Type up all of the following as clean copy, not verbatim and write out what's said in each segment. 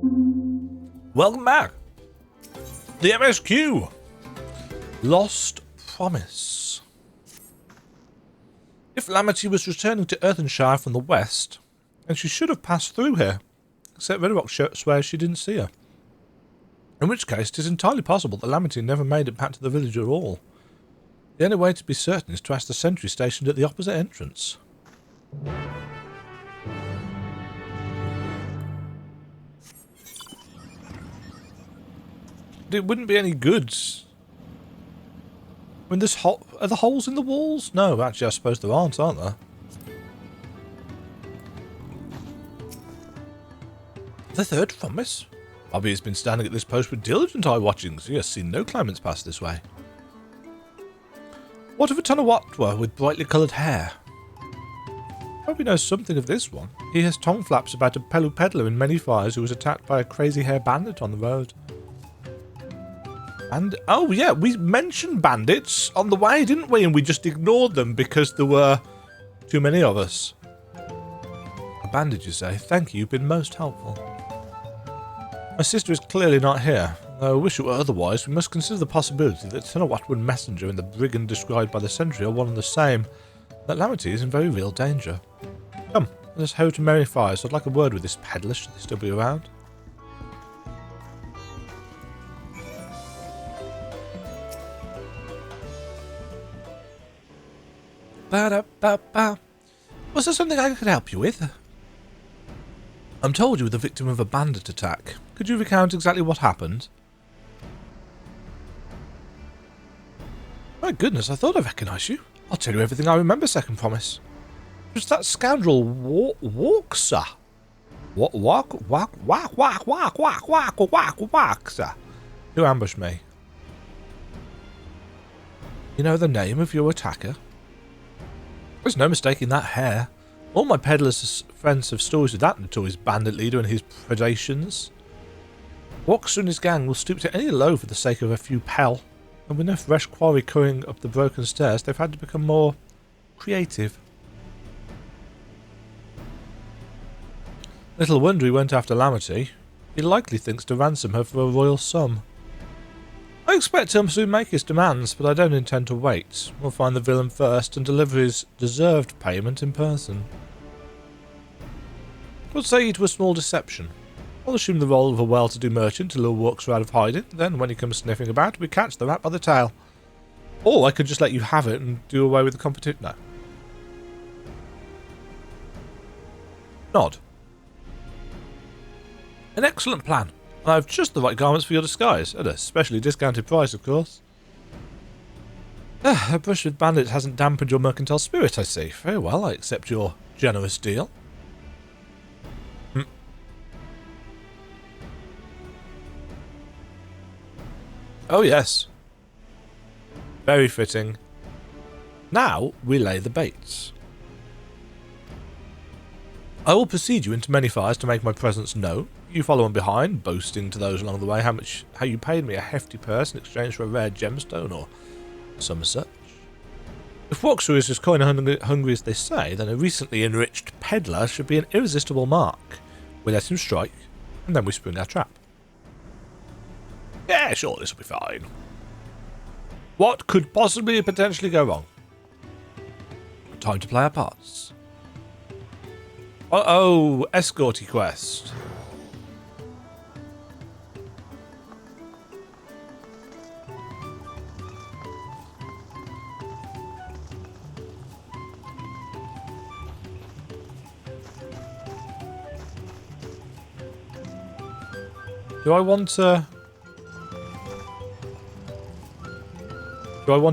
Welcome back. The MSQ. Lost Promise. If Lamity was returning to Earthenshire from the west, then she should have passed through here, except Redrock swears she didn't see her. In which case, it is entirely possible that Lamity never made it back to the village at all. The only way to be certain is to ask the sentry stationed at the opposite entrance. It wouldn't be any good. I mean, there's are there holes in the walls? No, actually, I suppose there aren't there? The third promise? Bobby has been standing at this post with diligent eye watching, so he has seen no claimants pass this way. What of a Tonawatwa with brightly coloured hair? Bobby knows something of this one. He has tongue flaps about a Pelu peddler in many fires who was attacked by a crazy hair bandit on the road. And oh yeah, we mentioned bandits on the way, didn't we? And we just ignored them because there were too many of us. A bandit, you say? Thank you, you've been most helpful. My sister is clearly not here. Though I wish it were otherwise, we must consider the possibility that Tonawatwan messenger and the brigand described by the sentry are one and the same. That Lamity is in very real danger. Come, let us hoe to merry fires. I'd like a word with this peddler, should they still be around. Ba-da-ba-ba. Was there something I could help you with? I'm told you were the victim of a bandit attack. Could you recount exactly what happened? My goodness, I thought I recognised you. I'll tell you everything I remember, second promise. It was that scoundrel Walksa. Walksa. Who ambushed me. You know the name of your attacker? There's no mistaking that hair. All my peddlers' friends have stories of that notorious bandit leader and his predations. Walksa and his gang will stoop to any low for the sake of a few pel, and with no fresh quarry coming up the broken stairs, they've had to become more creative. Little wonder he went after Lamity. He likely thinks to ransom her for a royal sum. I expect he'll soon make his demands, but I don't intend to wait. We'll find the villain first and deliver his deserved payment in person. We'll say it was a small deception. I'll assume the role of a well-to-do merchant to lure Walksa out of hiding, then when he comes sniffing about, we catch the rat by the tail. Or I could just let you have it and do away with the competition. No. Nod. An excellent plan. I have just the right garments for your disguise, at a specially discounted price, of course. A brush with bandits hasn't dampened your mercantile spirit, I see. Very well, I accept your generous deal. Oh yes. Very fitting. Now we lay the baits. I will precede you into many fires to make my presence known. You follow on behind, boasting to those along the way how you paid me a hefty purse in exchange for a rare gemstone or some such. If Walksa is as coin hungry as they say, then a recently enriched peddler should be an irresistible mark. We let him strike, and then we spring our trap. Yeah, sure, this will be fine. What could possibly potentially go wrong? Time to play our parts. Uh-oh, escorty quest. Do I want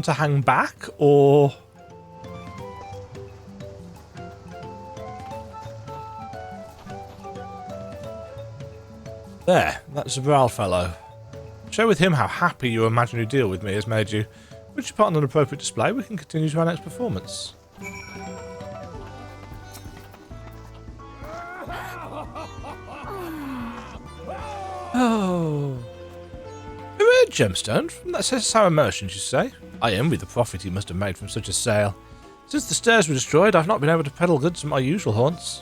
to hang back, or there, that's a Bral fellow. Share with him how happy your imaginary deal with me has made you. Would you put on an appropriate display? We can continue to our next performance. Oh. A rare gemstone from that sour merchant, you say? I envy the profit he must have made from such a sale. Since the stairs were destroyed, I've not been able to peddle goods at my usual haunts.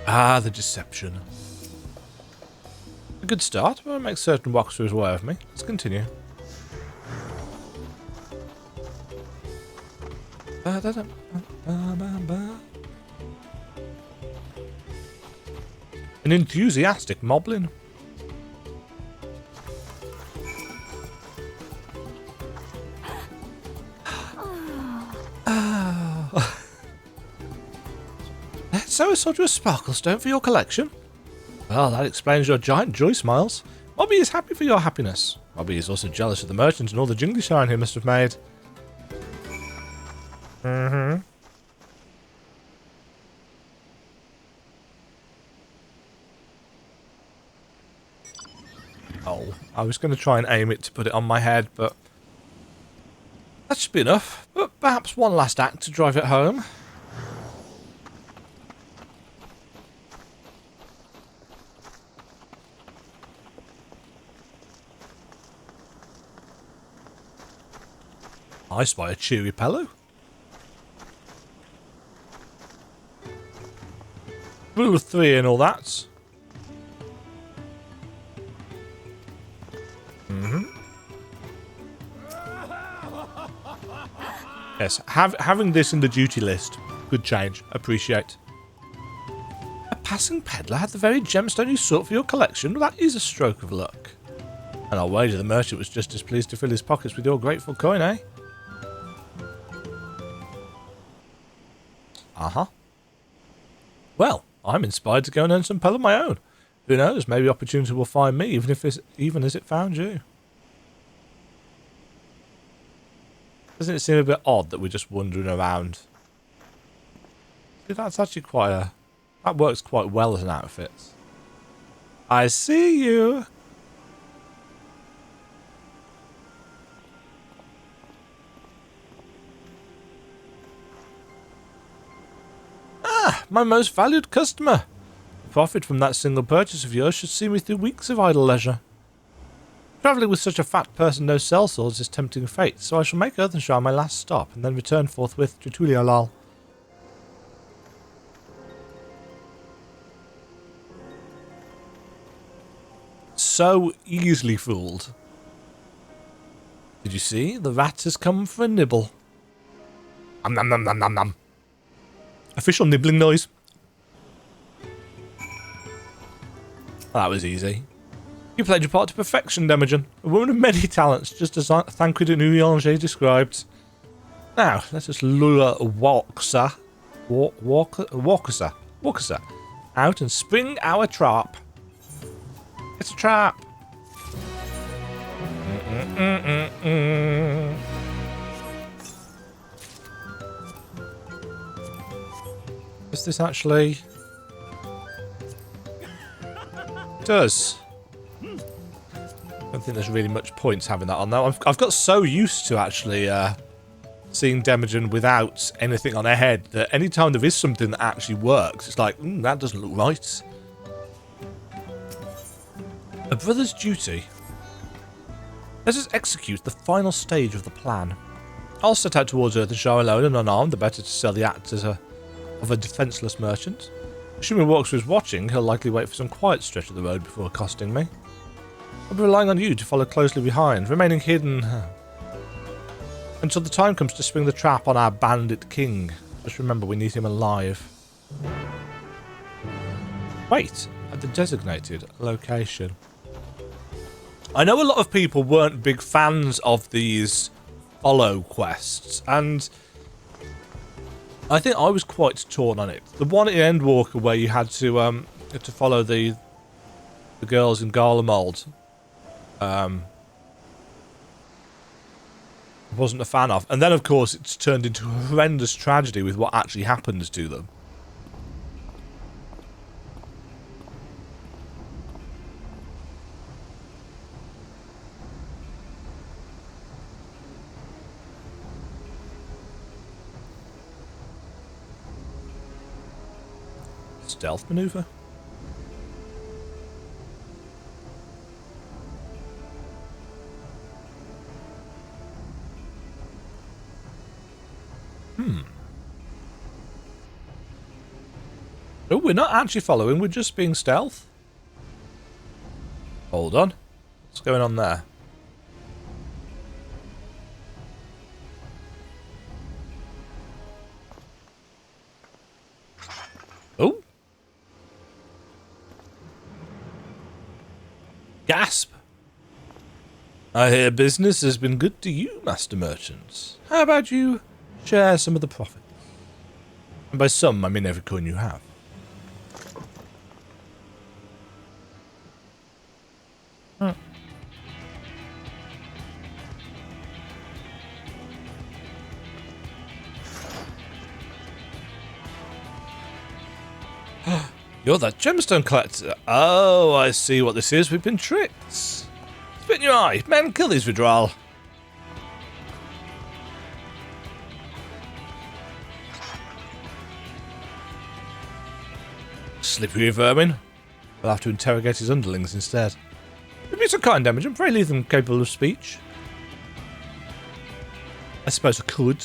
Ah, the deception. A good start, but I'll make certain walkthroughs aware of me. Let's continue. An enthusiastic moblin. So I sold you a sparkle stone for your collection? Well, that explains your giant joy smiles. Bobby is happy for your happiness. Bobby is also jealous of the merchant and all the jingly shine he must have made. Oh, I was going to try and aim it to put it on my head, but that should be enough. But perhaps one last act to drive it home. I spy a cheery pillow. Rule of 3 and all that. Yes, having this in the duty list. Good change. Appreciate. A passing peddler had the very gemstone you sought for your collection. Well, that is a stroke of luck. And I'll wager the merchant was just as pleased to fill his pockets with your grateful coin, eh? Well, I'm inspired to go and earn some pearl of my own. Who knows, maybe opportunity will find me, even as it found you. Doesn't it seem a bit odd that we're just wandering around? See, that's actually that works quite well as an outfit. I see you! My most valued customer. The profit from that single purchase of yours should see me through weeks of idle leisure. Travelling with such a fat person no sellswords is tempting fate, so I shall make Earthenshire my last stop, and then return forthwith to Tuliolal. So easily fooled. Did you see? The rat has come for a nibble. Nom nom nom nom nom. Official nibbling noise. That was easy. You played your part to perfection, Demajen. A woman of many talents, just as Thancred and Uyanger described. Now, let us lure Walksa out and spring our trap. It's a trap. Does this actually... It does. I don't think there's really much points having that on though. I've got so used to actually seeing Demajen without anything on her head that anytime there is something that actually works, it's like, that doesn't look right. A brother's duty. Let us execute the final stage of the plan. I'll set out towards Earthenshire alone and unarmed, the better to sell the act of a defenceless merchant. Assuming Walkthrough is watching, he'll likely wait for some quiet stretch of the road before accosting me. I'll be relying on you to follow closely behind, remaining hidden until the time comes to spring the trap on our bandit king. Just remember, we need him alive. Wait, at the designated location. I know a lot of people weren't big fans of these follow quests, and I think I was quite torn on it. The one at Endwalker where you had to follow the girls in Garlemald, wasn't a fan of. And then, of course, it's turned into a horrendous tragedy with what actually happens to them. Stealth maneuver. Oh, we're not actually following, we're just being stealth. Hold on. What's going on there? Oh. Gasp. I hear business has been good to you, Master Merchants. How about you share some of the profits? And by some, I mean every coin you have. You're that gemstone collector. Oh, I see what this is. We've been tricked. Spit in your eye. Men, kill these withdrawal. Slippery vermin. We'll have to interrogate his underlings instead. If you're so kind, Demajen, pray leave them capable of speech. I suppose I could.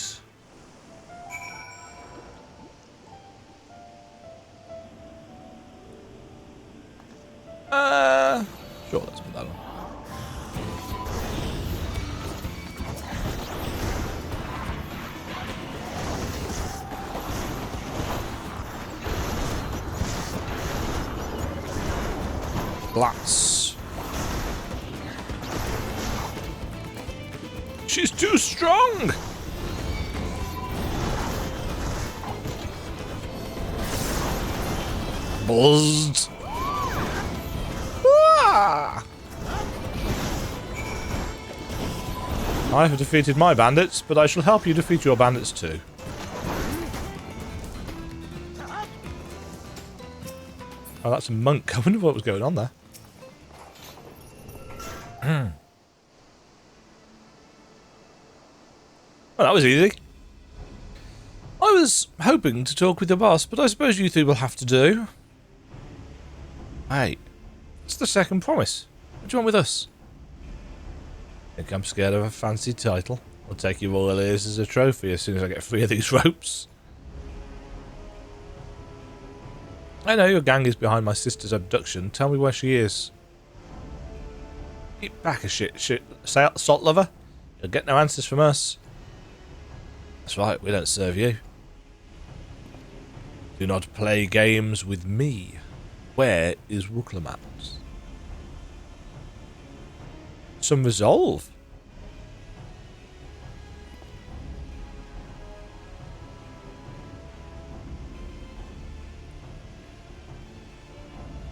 Sure, let's put that on. Glass. She's too strong! Buzzed. I have defeated my bandits, but I shall help you defeat your bandits too. Oh, that's a monk. I wonder what was going on there. Well, that was easy. I was hoping to talk with the boss, but I suppose you three will have to do. Hey, it's the second promise. What do you want with us? Think I'm scared of a fancy title? I'll take your royal ears as a trophy as soon as I get free of these ropes. I know your gang is behind my sister's abduction. Tell me where she is. Keep back a shit salt lover. You'll get no answers from us. That's right, we don't serve you. Do not play games with me. Where is Wooklamat? Some resolve.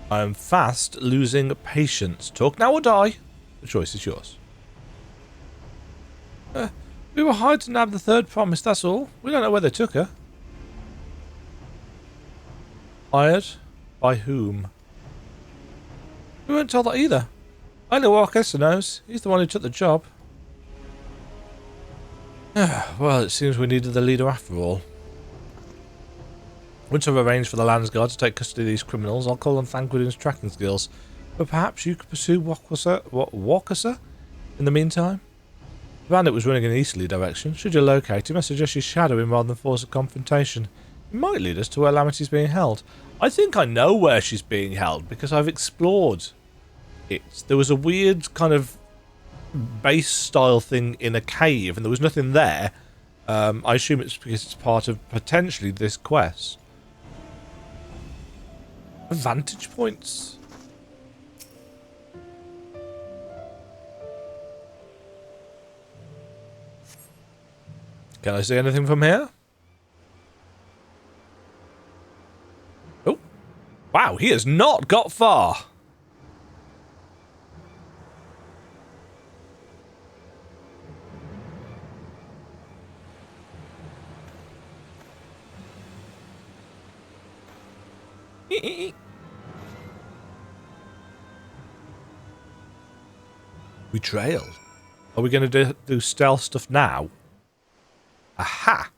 I am fast losing patience. Talk now or die. The choice is yours. We were hired to nab the third promise, that's all. We don't know where they took her. Hired? By whom? We weren't told that either. Only Walker knows. He's the one who took the job. Well, it seems we needed the leader after all. Once I've arranged for the Landsguard to take custody of these criminals, I'll call on Thancredin's tracking skills. But perhaps you could pursue Walker in the meantime? The bandit was running in an easterly direction. Should you locate him, I suggest you shadow him rather than force a confrontation. It might lead us to where Lamity's being held. I think I know where she's being held because I've explored it. There was a weird kind of base style thing in a cave and there was nothing there. I assume it's because it's part of potentially this quest. Vantage points. Can I see anything from here? Oh. Wow, he has not got far. Betrayal. Are we going to do stealth stuff now? Aha!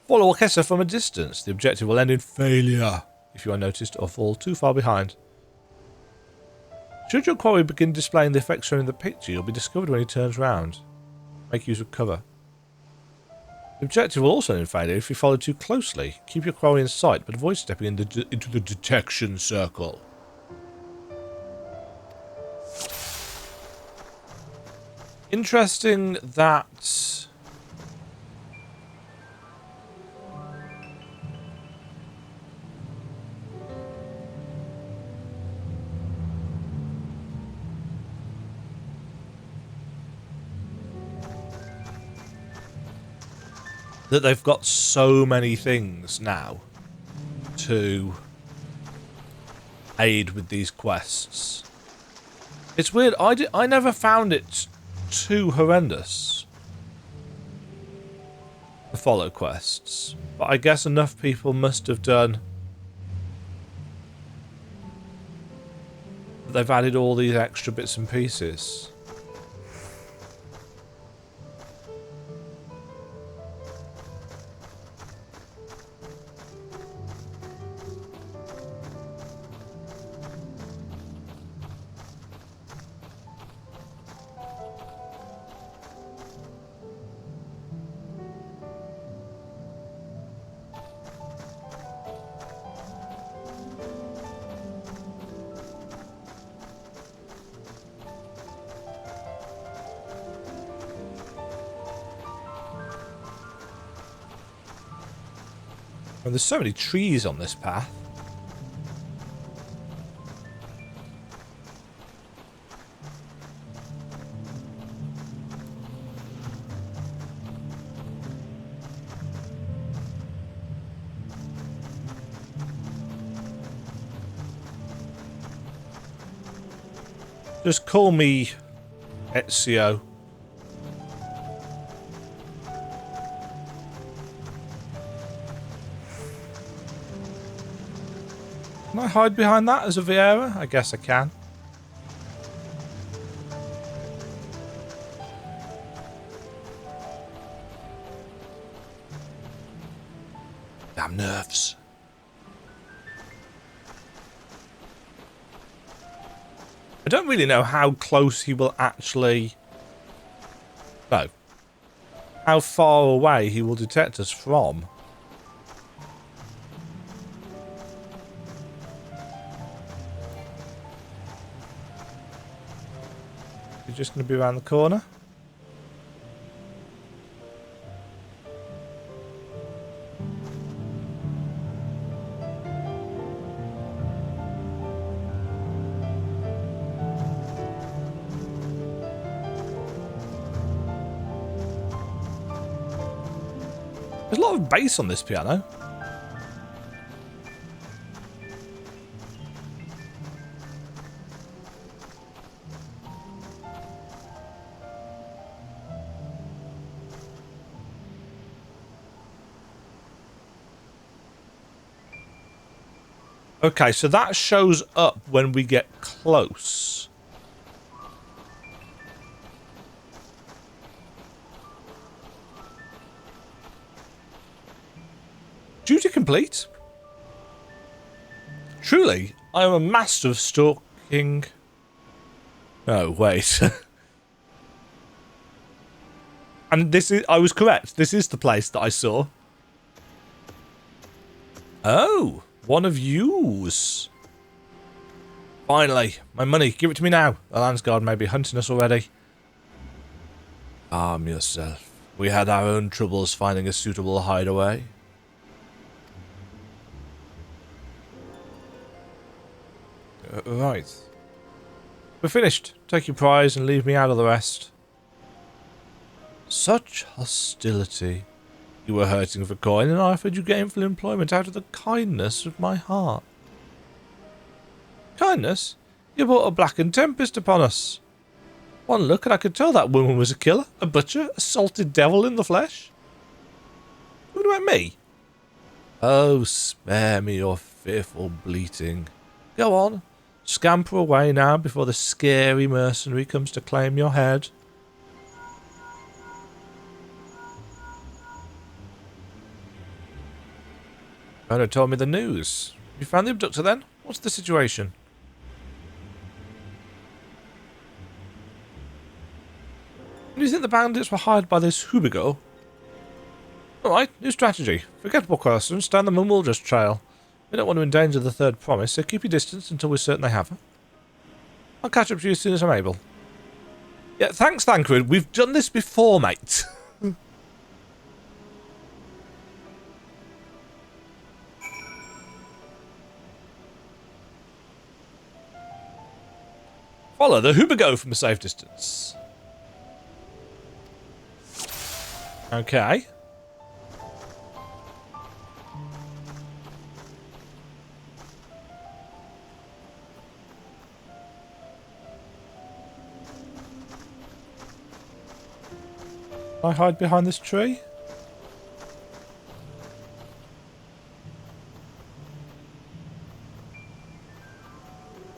Follow Orchestra from a distance. The objective will end in failure if you are noticed or fall too far behind. Should your quarry begin displaying the effects shown in the picture, you'll be discovered when he turns round. Make use of cover. The objective will also end in failure if you follow too closely. Keep your quarry in sight, but avoid stepping into the detection circle. Interesting that... that they've got so many things now to aid with these quests. It's weird. I never found it too horrendous, the follow quests, but I guess enough people must have done that they've added all these extra bits and pieces. And there's so many trees on this path. Just call me Ezio. Can I hide behind that as a Vieira? I guess I can. Damn nerves. I don't really know how close he will actually... No. How far away he will detect us from. You're just going to be around the corner. There's a lot of bass on this piano. Okay, so that shows up when we get close. Duty complete. Truly, I am a master of stalking. Oh, wait. And this is... I was correct. This is the place that I saw. Oh, one of yous. Finally, my money. Give it to me now. The Landsguard may be hunting us already. Arm yourself. We had our own troubles finding a suitable hideaway. Right. We're finished. Take your prize and leave me out of the rest. Such hostility. You were hurting for coin and I offered you gainful employment out of the kindness of my heart. Kindness? You brought a blackened tempest upon us. One look and I could tell that woman was a killer, a butcher, a salted devil in the flesh. What about me? Oh, spare me your fearful bleating. Go on. Scamper away now before the scary mercenary comes to claim your head. Rona told me the news. You found the abductor then? What's the situation? Do you think the bandits were hired by this Hubigo? Alright, new strategy. Forget what questions, stand them and we'll just trail. We don't want to endanger the third promise, so keep your distance until we're certain they have her. I'll catch up to you as soon as I'm able. Yeah, thanks, Thancred. We've done this before, mate. Follow the Hubergo from a safe distance. Okay. Can I hide behind this tree?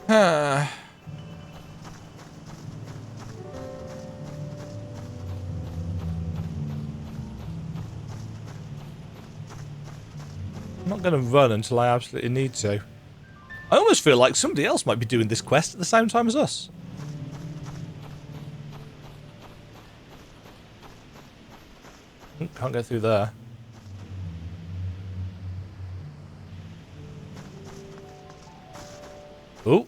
I'm not going to run until I absolutely need to. I almost feel like somebody else might be doing this quest at the same time as us. Can't go through there. Oh.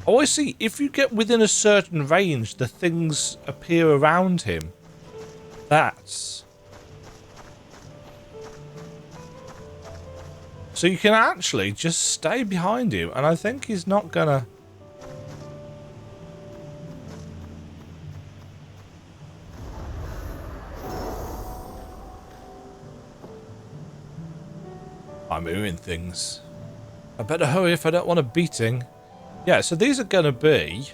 Oh, I see. If you get within a certain range, the things appear around him. That's... So you can actually just stay behind you, and I think he's not gonna... I'm hearing things. I better hurry if I don't want a beating. Yeah, so these are gonna be...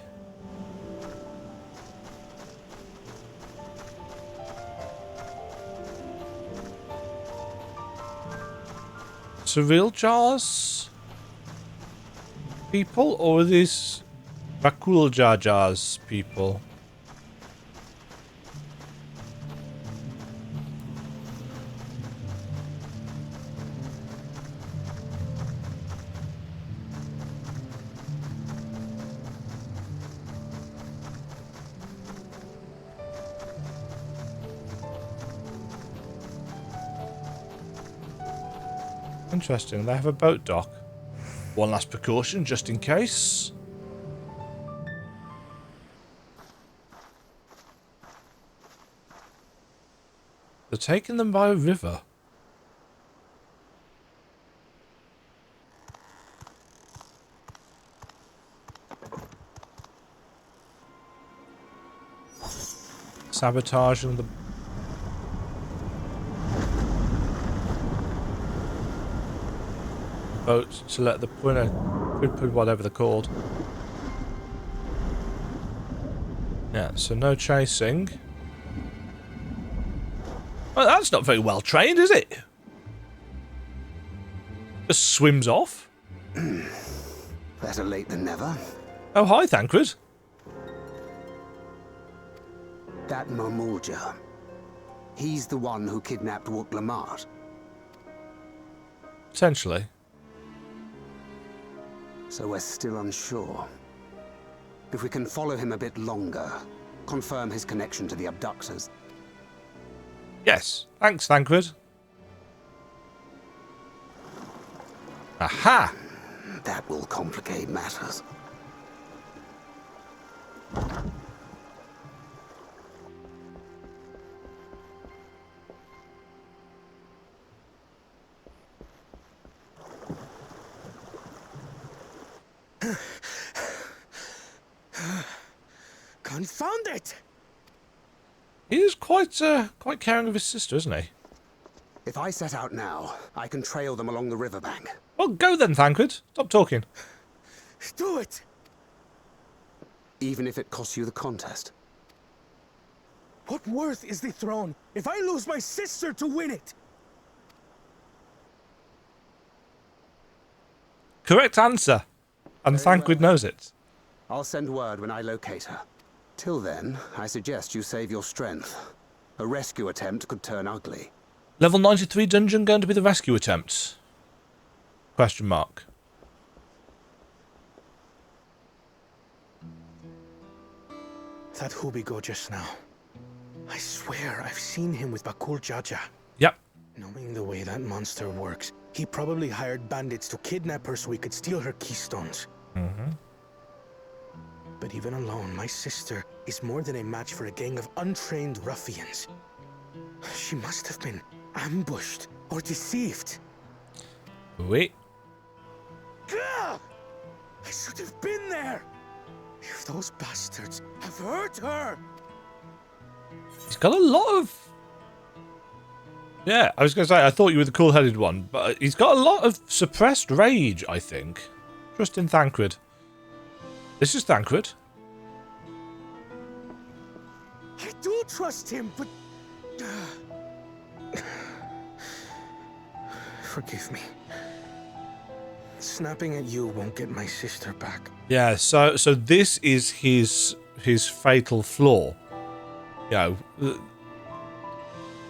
Surreal Jars? People? Or are these Rakul Jar Jars people? Interesting, they have a boat dock. One last precaution, just in case. They're taking them by a river. Sabotaging the... boat to let the whatever they're called. Yeah, so no chasing. Well, that's not very well trained, is it? Just swims off. Better late than never. Oh, hi, Thancred. That Mamulja. He's the one who kidnapped Wook Lamart. Potentially. So we're still unsure. If we can follow him a bit longer, confirm his connection to the abductors. Yes. Thanks, Thancred. Aha! That will complicate matters. Confound it! He is quite caring of his sister, isn't he? If I set out now, I can trail them along the riverbank. Well, go then, Thancred. Stop talking. Do it! Even if it costs you the contest. What worth is the throne if I lose my sister to win it? Correct answer. And Thancred knows it. I'll send word when I locate her. Till then, I suggest you save your strength. A rescue attempt could turn ugly. Level 93 dungeon going to be the rescue attempt? Question mark. That Hubigo just now. I swear I've seen him with Bakul Jaja. Yep. Knowing the way that monster works, he probably hired bandits to kidnap her so he could steal her keystones. But even alone, my sister is more than a match for a gang of untrained ruffians. She must have been ambushed or deceived. Wait. Gah! I should have been there! If those bastards have hurt her! He's got a lot of... Yeah, I was going to say, I thought you were the cool-headed one, but he's got a lot of suppressed rage, I think. Trust in Thancred. This is Thancred. I do trust him, but... Forgive me. Snapping at you won't get my sister back. Yeah, so this is his fatal flaw. You know,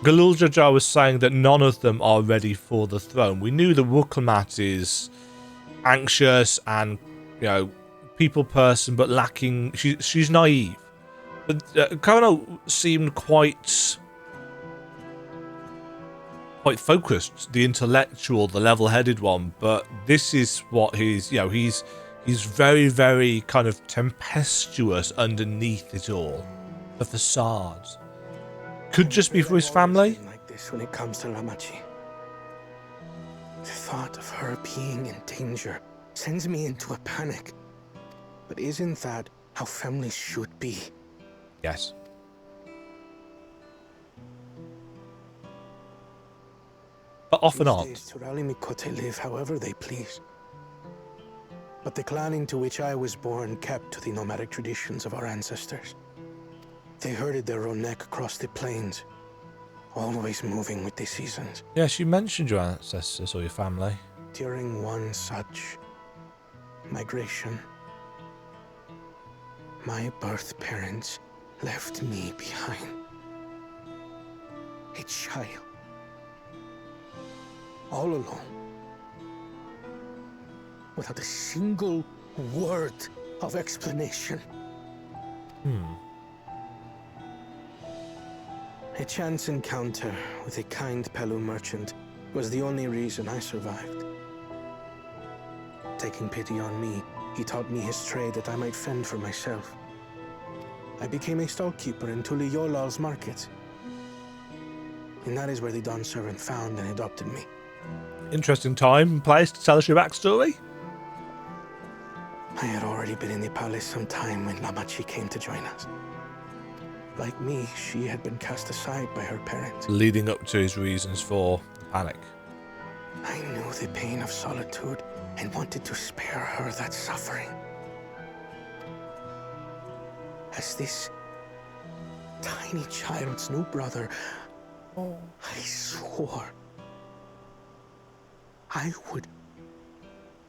Galul Jajar was saying that none of them are ready for the throne. We knew that Wukulmat is anxious and, you know, people person, but lacking... She's naive. But Kono seemed quite focused, the intellectual, the level-headed one. But this is what he's, you know, he's very, very kind of tempestuous underneath it all. The facade. Could just be for his family. Like this when it comes to Lamachi. The thought of her being in danger sends me into a panic. But isn't that how families should be? Yes. But often aren't. These days, Turali Mikote live however they please. But the clan into which I was born kept to the nomadic traditions of our ancestors. They herded their own neck across the plains, always moving with the seasons. Yes, you mentioned your ancestors or your family. During one such migration, my birth parents left me behind. A child. All alone. Without a single word of explanation. A chance encounter with a kind Pelu merchant was the only reason I survived. Taking pity on me, he taught me his trade that I might fend for myself. I became a stallkeeper in Tuliyolal's market. And that is where the Dawn servant found and adopted me. Interesting time and place to tell us your backstory. I had already been in the palace some time when Lamachi came to join us. Like me, she had been cast aside by her parents. Leading up to his reasons for the panic. I knew the pain of solitude and wanted to spare her that suffering. As this tiny child's new brother, I swore I would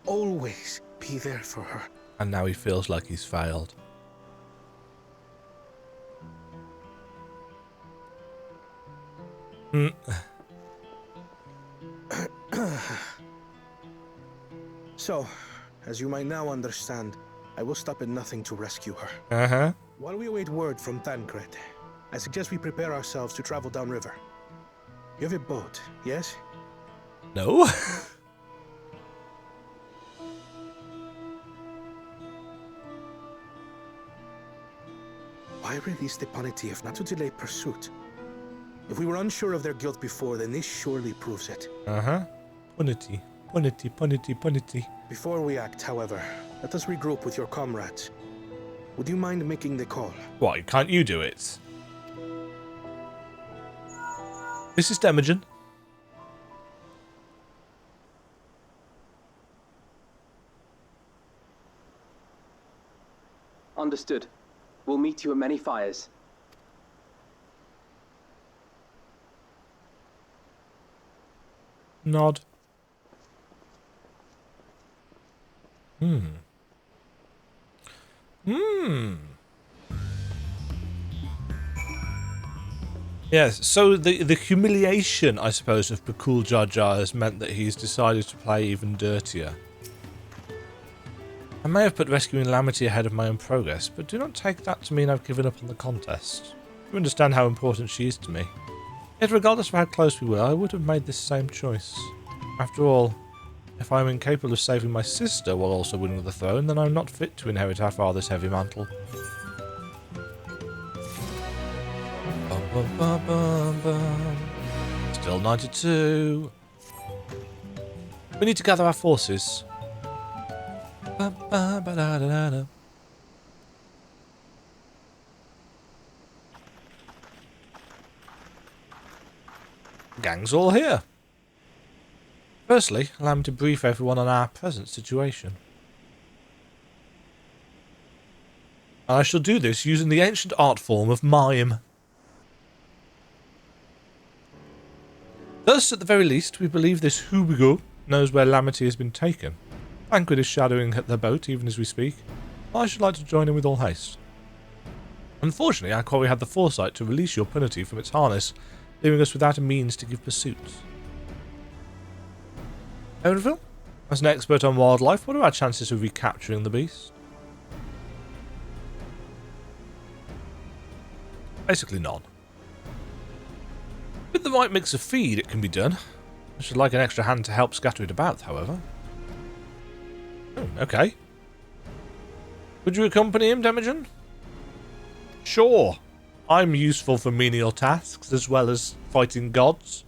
always be there for her. And now he feels like he's failed. So, as you might now understand, I will stop at nothing to rescue her. Uh-huh. While we await word from Thancred, I suggest we prepare ourselves to travel downriver. You have a boat, yes? No. Why release the Punity if not to delay pursuit? If we were unsure of their guilt before, then this surely proves it. Uh-huh. Punity, punity, punity, punity. Before we act, however, let us regroup with your comrades. Would you mind making the call? Why can't you do it? This is Demajen. Understood. We'll meet you at many fires. Nod. Yes, so the humiliation, I suppose, of Bakul Jar Jar has meant that he's decided to play even dirtier. I may have put rescuing Lamity ahead of my own progress, but do not take that to mean I've given up on the contest. You understand how important she is to me. Yet regardless of how close we were, I would have made this same choice. After all, if I am incapable of saving my sister while also winning the throne, then I am not fit to inherit our father's heavy mantle. Bum, bum, bum, bum, bum. Still 92. We need to gather our forces. Bum, bum, ba, da, da, da, da. Gang's all here. Firstly, allow me to brief everyone on our present situation. I shall do this using the ancient art form of mime. Thus, at the very least, we believe this Hubigo knows where Lamity has been taken. Banquet is shadowing the boat even as we speak. I should like to join in with all haste. Unfortunately, our quarry had the foresight to release your punity from its harness, leaving us without a means to give pursuit. Erenville, as an expert on wildlife, what are our chances of recapturing the beast? Basically none. With the right mix of feed, it can be done. I should like an extra hand to help scatter it about, however. Oh, okay. Would you accompany him, Demajen? Sure. I'm useful for menial tasks, as well as fighting gods.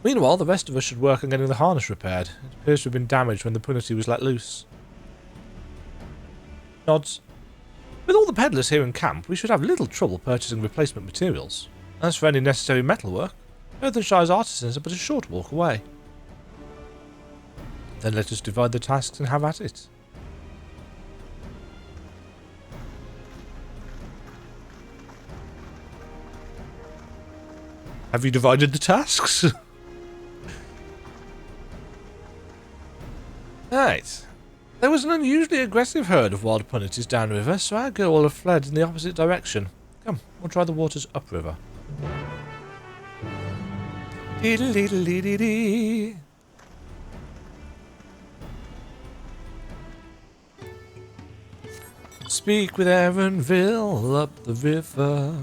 Meanwhile, the rest of us should work on getting the harness repaired. It appears to have been damaged when the punity was let loose. Nods. With all the peddlers here in camp, we should have little trouble purchasing replacement materials. As for any necessary metalwork, Earthenshire's artisans are but a short walk away. Then let us divide the tasks and have at it. Have you divided the tasks? Right. There was an unusually aggressive herd of wild punities downriver, so our girl will have fled in the opposite direction. Come, we'll try the waters upriver. Dee-dee-dee-dee-dee-dee. Speak with Erenville up the river.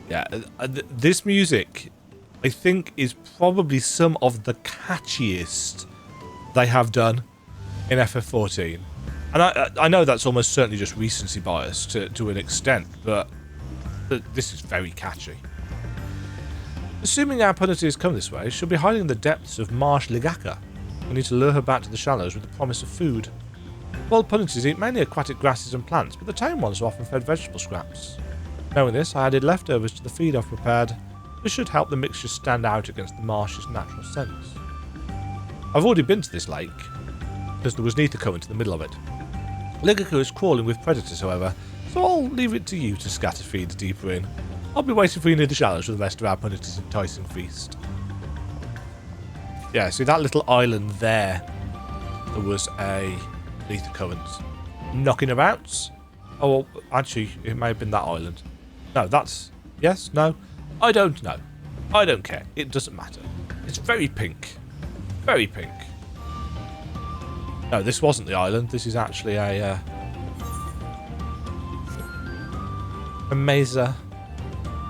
Yeah, this music, I think, is probably some of the catchiest they have done in FF14. And I know that's almost certainly just recency bias to an extent, but this is very catchy. Assuming our punity has come this way, she'll be hiding in the depths of Marsh Ligaka. We need to lure her back to the shallows with the promise of food. Wild punities eat mainly aquatic grasses and plants, but the tame ones are often fed vegetable scraps. Knowing this, I added leftovers to the feed I've prepared. This should help the mixture stand out against the marsh's natural scents. I've already been to this lake, because there was neither current in the middle of it. Ligaka is crawling with predators, however, so I'll leave it to you to scatter feeds deeper in. I'll be waiting for you near the shallows for the rest of our punity's enticing feast. Yeah, see that little island there? There was a lethal current knocking about. Oh, well, actually, it may have been that island. No, that's... Yes? No? I don't know. I don't care. It doesn't matter. It's very pink. Very pink. No, this wasn't the island. This is actually a mesa.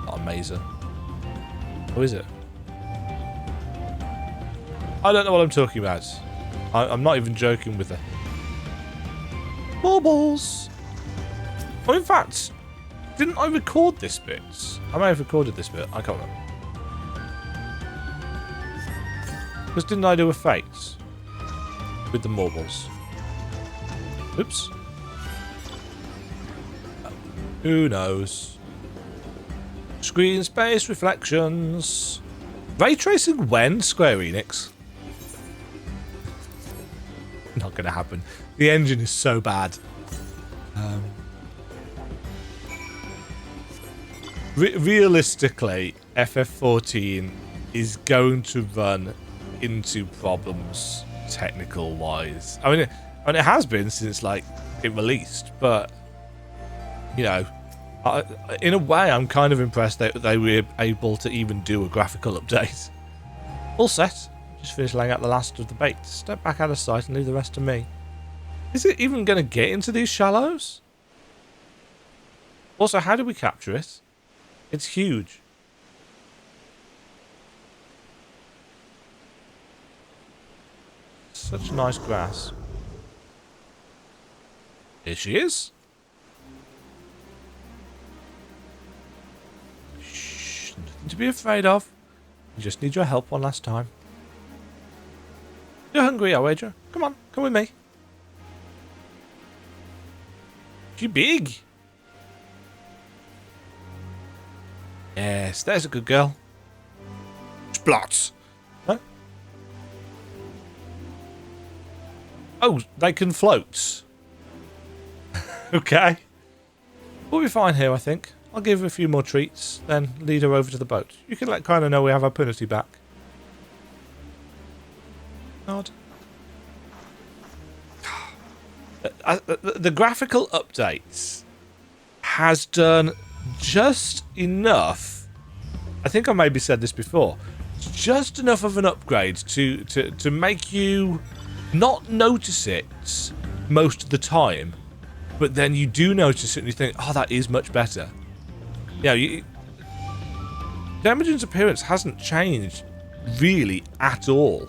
Not a mesa. Or is it? I don't know what I'm talking about. I'm not even joking with the... Baubles! Oh, in fact, didn't I record this bit? I may have recorded this bit. I can't remember. Because didn't I do a fate with the marbles? Oops. Who knows? Screen space reflections. Ray tracing when? Square Enix. Not going to happen. The engine is so bad. Realistically, FF14 is going to run into problems technical wise. I mean, it has been since like it released, but you know, in a way, I'm kind of impressed that they were able to even do a graphical update. All set. Just finished laying out the last of the bait. Step back out of sight and leave the rest to me. Is it even going to get into these shallows? Also, how do we capture it? It's huge. Such nice grass. Here she is. Shh, nothing to be afraid of. We just need your help one last time. You're hungry, I wager. Come on, come with me. She big. Yes, there's a good girl. Splots. Huh? Oh, they can float. Okay. We'll be fine here, I think. I'll give her a few more treats, then lead her over to the boat. You can let Kylo know we have our punity back. God. The graphical updates has done just enough. I think I maybe said this before. Just enough of an upgrade to make you not notice it most of the time, but then you do notice it and you think, oh, that is much better. Yeah, Demajen's appearance hasn't changed really at all.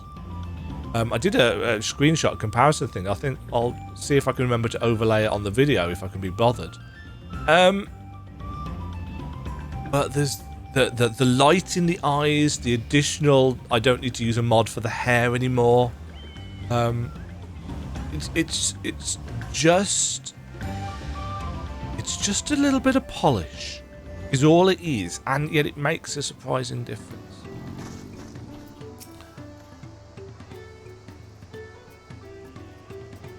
I did a screenshot comparison thing. I think I'll see if I can remember to overlay it on the video if I can be bothered. But there's the light in the eyes, the additional. I don't need to use a mod for the hair anymore. It's just a little bit of polish, is all it is, and yet it makes a surprising difference.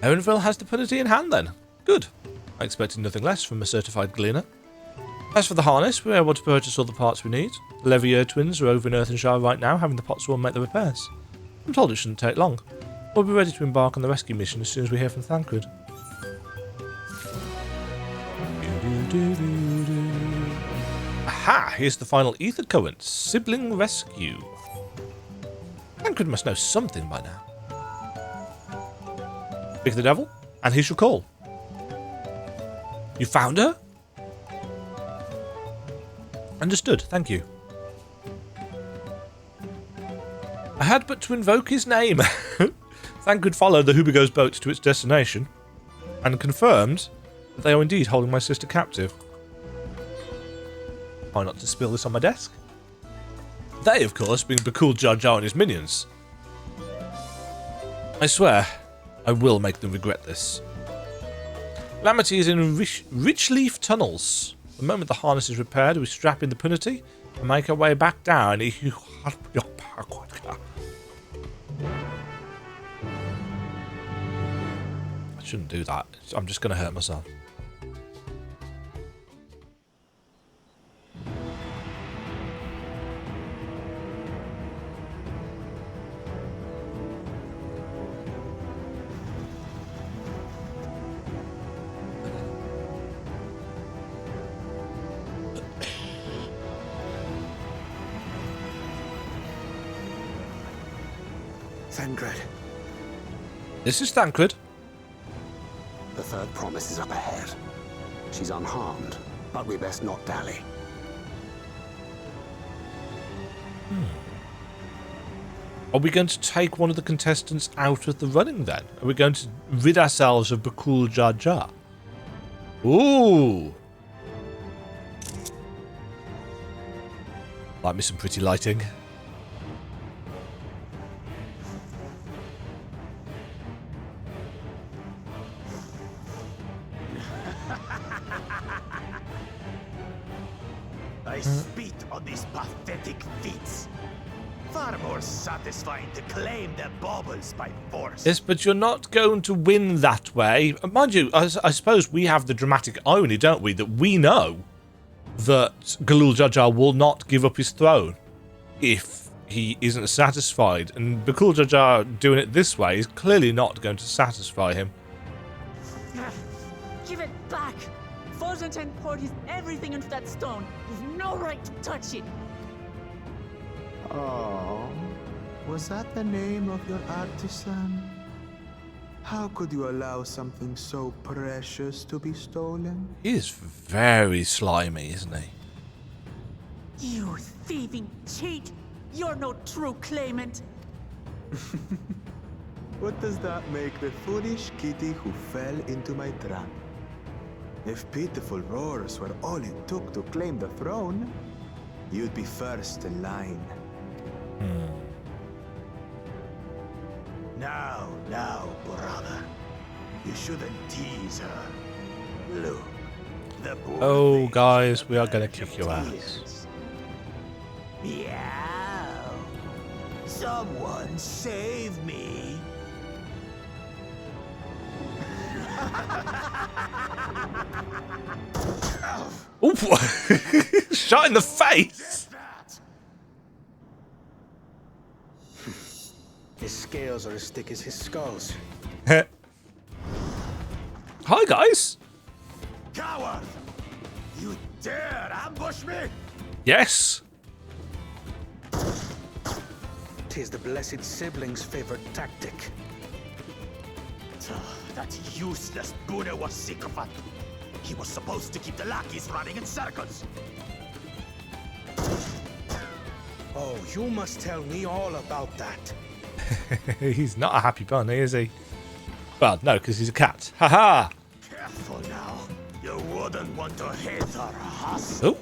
Erenville has the punity in hand then. Good. I expected nothing less from a certified gleaner. As for the harness, we're able to purchase all the parts we need. The Levier twins are over in Earthenshire right now, having the Potsworn make the repairs. I'm told it shouldn't take long. We'll be ready to embark on the rescue mission as soon as we hear from Thancred. Aha! Here's the final ether current. Sibling Rescue. Thancred must know something by now. Pick the devil, and he shall call. You found her? Understood, thank you. I had but to invoke his name. Thancred followed the Hubigo's boat to its destination, and confirmed that they are indeed holding my sister captive. Try not to spill this on my desk. They, of course, being Bakul Jar Jar and his minions. I swear, I will make them regret this. Lamity is in Richleaf Tunnels. The moment the harness is repaired, we strap in the punity and make our way back down. I shouldn't do that. I'm just going to hurt myself. Thancred. This is Thancred. The third promise is up ahead. She's unharmed, but we best not dally. Are we going to take one of the contestants out of the running then? Are we going to rid ourselves of Bakul Jar Jar? Ooh! Like me some pretty lighting. I spit on these pathetic feats. Far more satisfying to claim their baubles by force. Yes, but you're not going to win that way. Mind you, I suppose we have the dramatic irony, don't we, that we know that Galul Jar Jar will not give up his throne if he isn't satisfied. And Bakul Jar Jar doing it this way is clearly not going to satisfy him. Give it back! Forzenten poured his everything into that stone. You've no right to touch it. Oh, was that the name of your artisan? How could you allow something so precious to be stolen? He is very slimy, isn't he? You thieving cheat! You're no true claimant! What does that make the foolish kitty who fell into my trap? If pitiful roars were all it took to claim the throne, you'd be first in line. Now, brother. You shouldn't tease her. Look, the poor Oh, thing guys, is we are a gonna bag kick of your ass. tears. Meow. Someone save me. Ooh, shot in the face. His scales are as thick as his skulls. Hi, guys. Coward! You dare ambush me? Yes. 'Tis the blessed sibling's favorite tactic. That useless Buddha was sycophant. He was supposed to keep the lackeys running in circles. Oh, you must tell me all about that. He's not a happy bunny, is he? Well, no, because he's a cat. Ha-ha. Careful now. You wouldn't want to hit our hostage. Oh.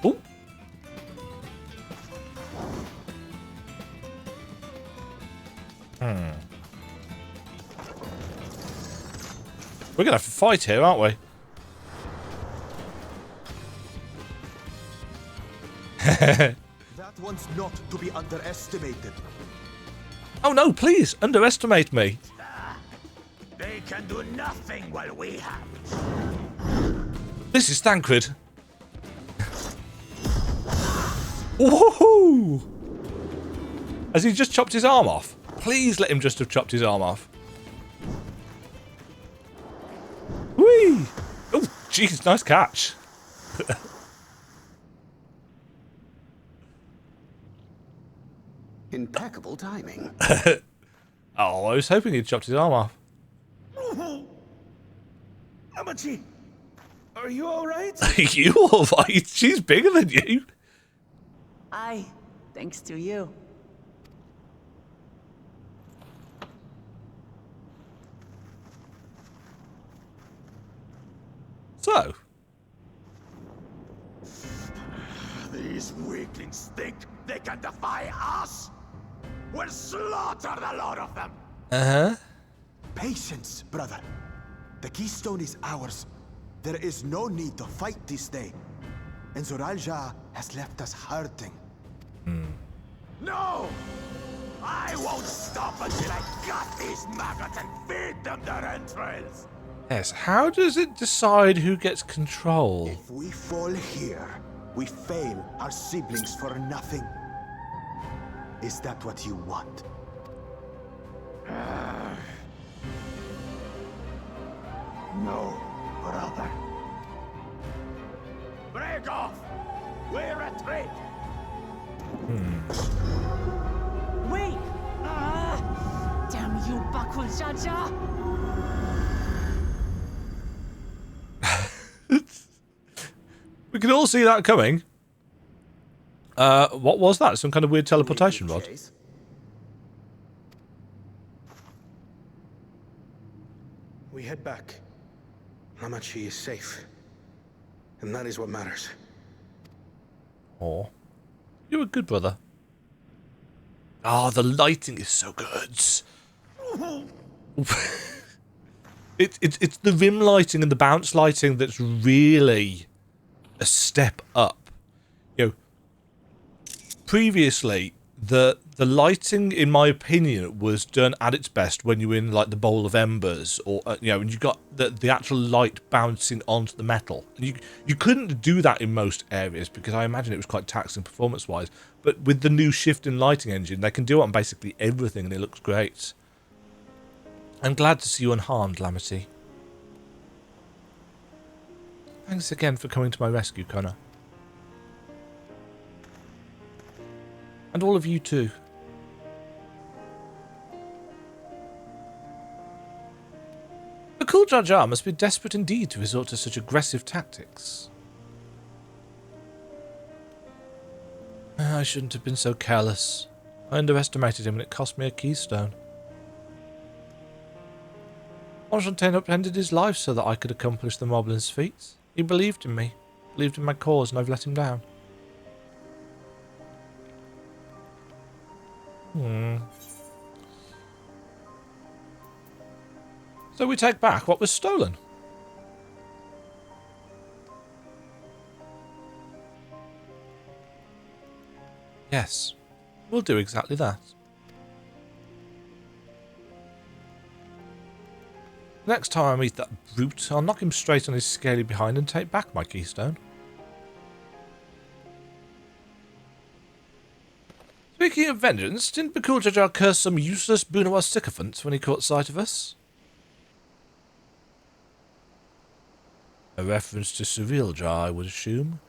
Oh. We're gonna have to fight here, aren't we? That one's not to be underestimated. Oh no, please, underestimate me. They can do nothing while we have. This is Thancred. Woohoo! Has he just chopped his arm off? Please let him just have chopped his arm off. Whee! Oh, jeez, nice catch. Impeccable timing. Oh, I was hoping he'd chopped his arm off. Amachi, are you alright? You all right? She's bigger than you. Aye, thanks to you. So, These weaklings think they can defy us? We'll slaughter the lot of them. uh-huh. Patience, brother. The keystone is ours. There is no need to fight this day. And Zoralja has left us hurting. No! I won't stop until I gut these maggots and feed them their entrails. Yes, how does it decide who gets control? If we fall here, we fail our siblings for nothing. Is that what you want? No, brother. Break off! We retreat! Wait! Ah! Damn you, Bakul Jaja! We can all see that coming. What was that? Some kind of weird teleportation rod? Chase? We head back. Hamachi is safe. And that is what matters. Oh, you're a good brother. Oh, the lighting is so good. It's the rim lighting and the bounce lighting that's really a step up. You know, previously the lighting, in my opinion, was done at its best when you were in like the bowl of embers, or you know, when you got the actual light bouncing onto the metal. And you couldn't do that in most areas because I imagine it was quite taxing performance wise. But with the new shift in lighting engine, they can do it on basically everything, and it looks great. I'm glad to see you unharmed, Lamity. Thanks again for coming to my rescue, Connor. And all of you too. Jar Jar must be desperate indeed to resort to such aggressive tactics. I shouldn't have been so careless. I underestimated him and it cost me a keystone. Fontaine upended his life so that I could accomplish the Moblin's feats. He believed in me, believed in my cause, and I've let him down. So we take back what was stolen. Yes, we'll do exactly that. Next time I meet that brute, I'll knock him straight on his scaly behind and take back my keystone. Speaking of vengeance, didn't Bakul Jar Jar curse some useless Bunawar sycophant when he caught sight of us? A reference to Surreal Jar, I would assume.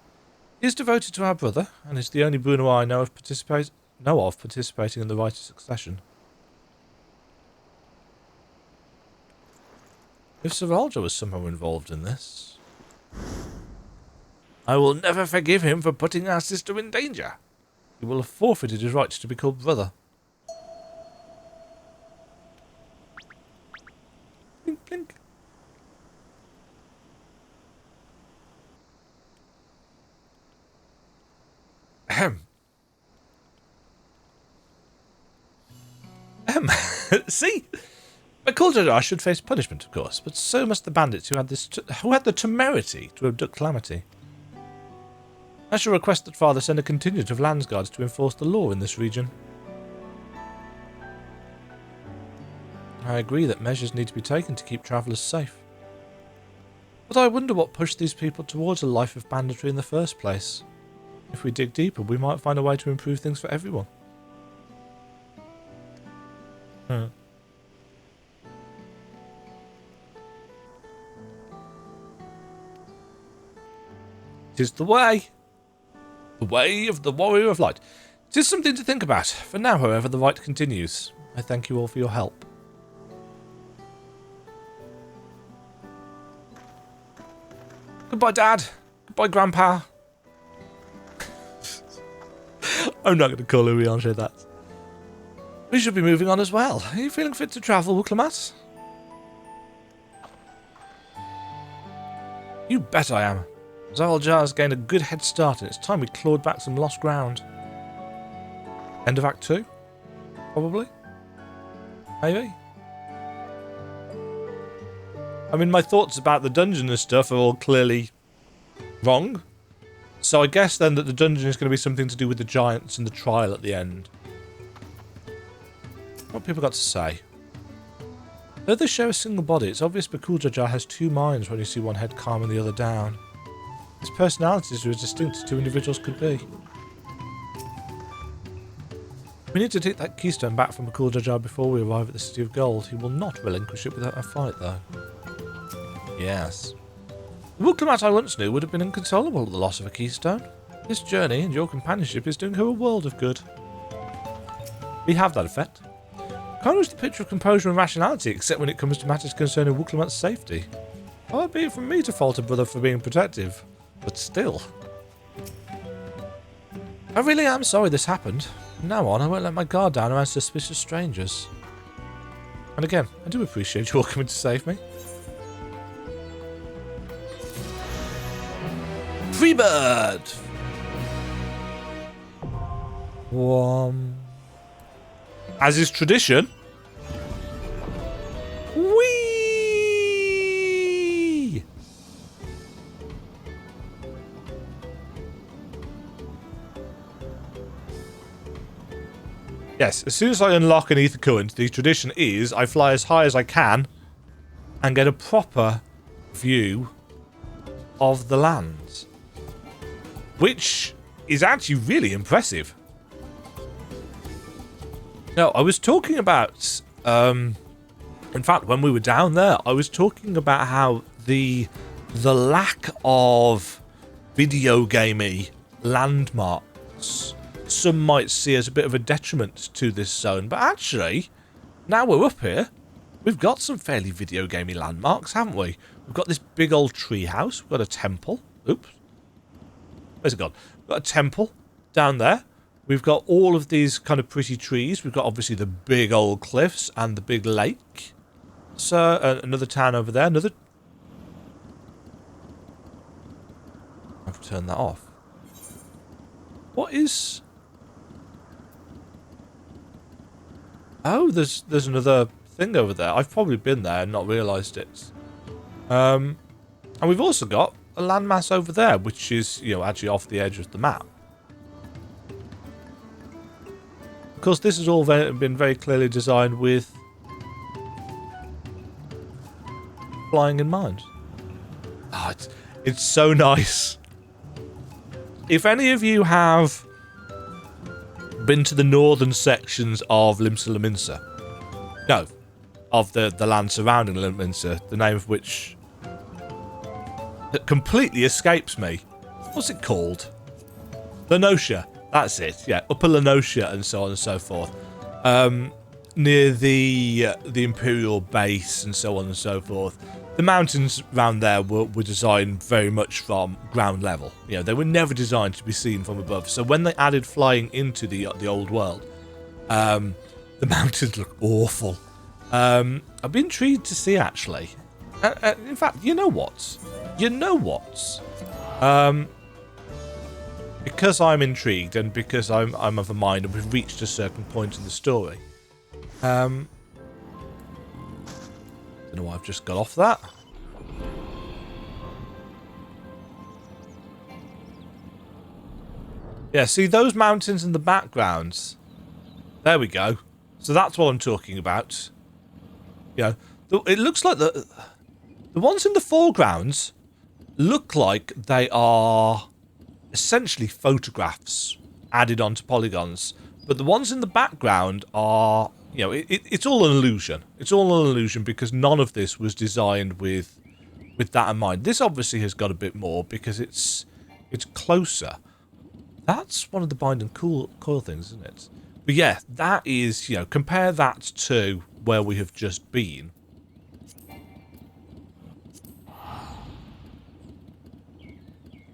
He is devoted to our brother, and is the only Bunawar I know of participating in the rite of succession. If Surreal Jar was somehow involved in this, I will never forgive him for putting our sister in danger. He will have forfeited his right to be called brother. Blink, blink. Ahem. See? Bakul Jar Jar should face punishment, of course, but so must the bandits who had the temerity to abduct Calamity. I shall request that Father send a contingent of landsguards to enforce the law in this region. I agree that measures need to be taken to keep travellers safe. But I wonder what pushed these people towards a life of banditry in the first place. If we dig deeper, we might find a way to improve things for everyone. Tis the way. The way of the warrior of light. 'Tis something to think about. For now, however, the rite continues. I thank you all for your help. Goodbye, Dad. Goodbye, Grandpa. I'm not going to call Urianger that. We should be moving on as well. Are you feeling fit to travel, Wuklamat? You bet I am. Zal Jar's gained a good head start, and it's time we clawed back some lost ground. End of Act 2? Probably? Maybe? I mean, my thoughts about the dungeon and stuff are all clearly wrong. So I guess then that the dungeon is going to be something to do with the giants and the trial at the end. What people got to say? Though they share a single body, it's obvious Bakul Jar Jar has two minds when you see one head calm and the other down. His personalities are as distinct as two individuals could be. We need to take that keystone back from Bakul Jar Jar before we arrive at the City of Gold. He will not relinquish it without a fight, though. Yes. The Wuklamat I once knew would have been inconsolable at the loss of a keystone. This journey and your companionship is doing her a world of good. We have that effect. Kind of the picture of composure and rationality, except when it comes to matters concerning Wuklamat's safety. Far be it from me to fault a brother for being protective, but still. I really am sorry this happened. From now on, I won't let my guard down around suspicious strangers. And again, I do appreciate you all coming to save me. Freebird! As is tradition. Whee! Yes, as soon as I unlock an ether current, the tradition is I fly as high as I can and get a proper view of the lands. Which is actually really impressive. No, I was talking about, in fact, when we were down there, I was talking about how the lack of video gamey landmarks, some might see as a bit of a detriment to this zone. But actually, now we're up here, we've got some fairly video gamey landmarks, haven't we? We've got this big old tree house. We've got a temple. Oops. Where's it gone? We've got a temple down there. We've got all of these kind of pretty trees. We've got obviously the big old cliffs and the big lake. So, another town over there. Another... I've turned that off. What is... Oh, there's another thing over there. I've probably been there and not realised it. And we've also got a landmass over there, which is, you know, actually off the edge of the map. Of course, this has all been very clearly designed with flying in mind. Oh, it's so nice. If any of you have been to the northern sections of Limsa Lominsa, no, of the land surrounding Lominsa, the name of which completely escapes me. What's it called? Lenosha. That's it. Yeah, Upper Lenosha and so on and so forth. Near the Imperial base and so on and so forth. The mountains around there were designed very much from ground level. You know, they were never designed to be seen from above. So when they added flying into the old world, the mountains look awful. I'd be intrigued to see, actually. In fact, you know what? Because I'm intrigued and because I'm of a mind and we've reached a certain point in the story. Don't know why I've just got off that. Yeah, see those mountains in the background? There we go. So that's what I'm talking about. You know, it looks like the ones in the foregrounds look like they are essentially photographs added onto polygons, but the ones in the background are, you know, it's all an illusion. It's all an illusion because none of this was designed with that in mind. This obviously has got a bit more because it's closer. That's one of the bind and coil things, isn't it? But yeah, that is, you know, compare that to where we have just been.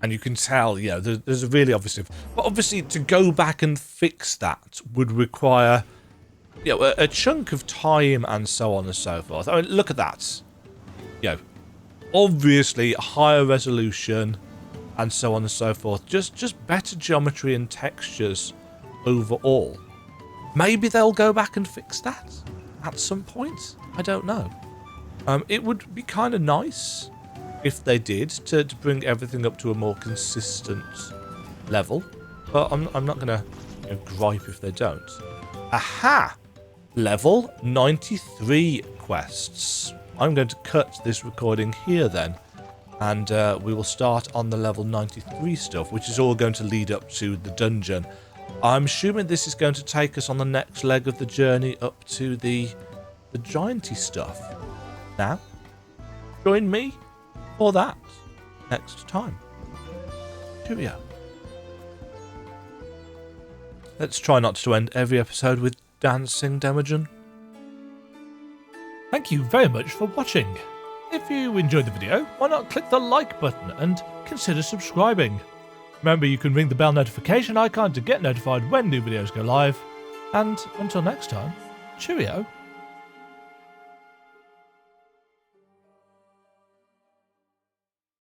And you can tell, you know, there's a really obvious... But obviously, to go back and fix that would require, you know, a chunk of time and so on and so forth. I mean, look at that. You know, obviously, higher resolution and so on and so forth. Just better geometry and textures overall. Maybe they'll go back and fix that at some point. I don't know. It would be kind of nice if they did, to bring everything up to a more consistent level. But I'm not going to, you know, gripe if they don't. Aha! Level 93 quests. I'm going to cut this recording here then. And we will start on the level 93 stuff, which is all going to lead up to the dungeon. I'm assuming this is going to take us on the next leg of the journey up to the gianty stuff. Now, join me for that next time. Cheerio. Let's try not to end every episode with dancing, Demajen. Thank you very much for watching. If you enjoyed the video, why not click the like button and consider subscribing. Remember, you can ring the bell notification icon to get notified when new videos go live. And until next time, cheerio.